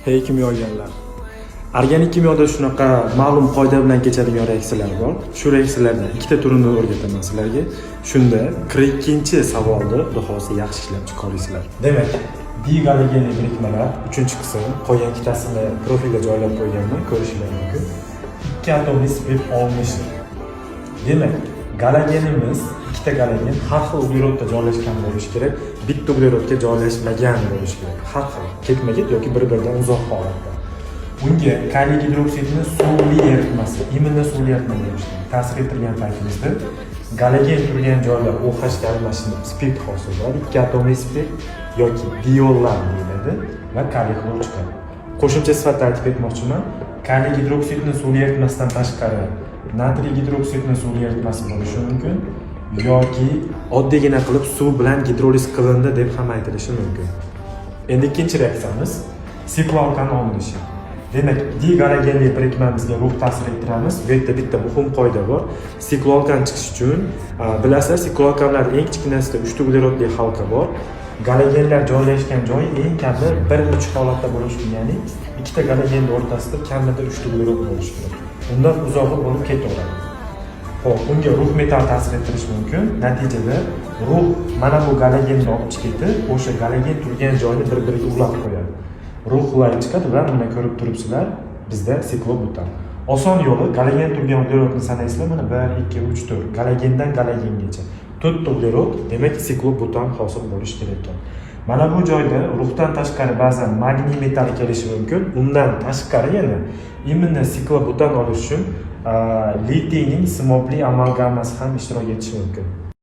Hey kimyogarlar. Organik kimyoda shunaqa ma'lum qoida bilan kechadigan reaksiyalar bor. Shu reaksiyalardan ikkita turini o'rgataman sizlarga. Shunda 42-savolni duhosi yaxshi ishlab chiqarsizlar. Demak, digalogenli birikmalar 3-qism qolgan ikkitasini profilga joylab qo'yganman, ko'rishingiz mumkin. 2 atomli split olmishdir. Demak, galogenimiz ikkita galogen har xil uglerodda joylashgan bo'lishi kerak, bitta uglerodga joylashmagan bo'lishi kerak. Har xil, ketma-ket yoki bir-biridan uzoq holatda. Unga kaliy gidroksidni suvli eritmasi, imенно suvli eritma deymiz. Ta'sir ettirgan paytimizda galogen turgan joylar OH ga almashinib split hosil bo'ladi. 2 atomli split yoki diollar deyiladi va kaliy xlor chiqadi. Qo'shimcha sifatda aytib o'tmoqchiman. Kaliy gidroksidni suvli eritmasdan tashqari natriy gidroksidni suvli eritmasi bo'lishi mumkin yoki oddiygina qilib suv bilan gidroliz qilindi deb ham aytilishi mumkin. Endi ikkinchi reaksiyamiz sikloalkan olinishi. Demak, digalogenli birikmamizga rux ta'sir ettiramiz. Bu yerda bitta muhim qoida bor. Sikloalkan chiqish uchun bilasizlar, sikloalkanlarning eng kichkinasida 3 ta uglerodli halqa bor. Galogenlar joylashgan joyi eng kami 1-3 holatda bo'lishi kerak, ya'ni ikkita galogenning o'rtasida kamida 3 ta uglerod bo'lishi kerak. Undan uzoqroq bo'lib ketaveradi. Xo'p, unga rux metal ta'sir ettirishi mumkin. Natijada rux mana bu galogenni olib chiqib, o'sha galogen turgan joyni bir-biriga ulab qo'yadi. Rux qulay chiqadi va buni ko'rib turibsizlar, bizda siklobutan. Oson yo'li galogen turgan uglerodni sanaysizlar, mana 1, 2, 3, 4 galogendan galogengacha 4 ta uglerod, demak siklobutan hosil bo'lishi kerak ekan. Mana bu joyda ruhdan tashqari ba'zan magniy metal kelishi mumkin. Undan tashqari yana imенно siklobutan olish uchun litiyning simobli amalgamasi ham ishtirok etishi mumkin.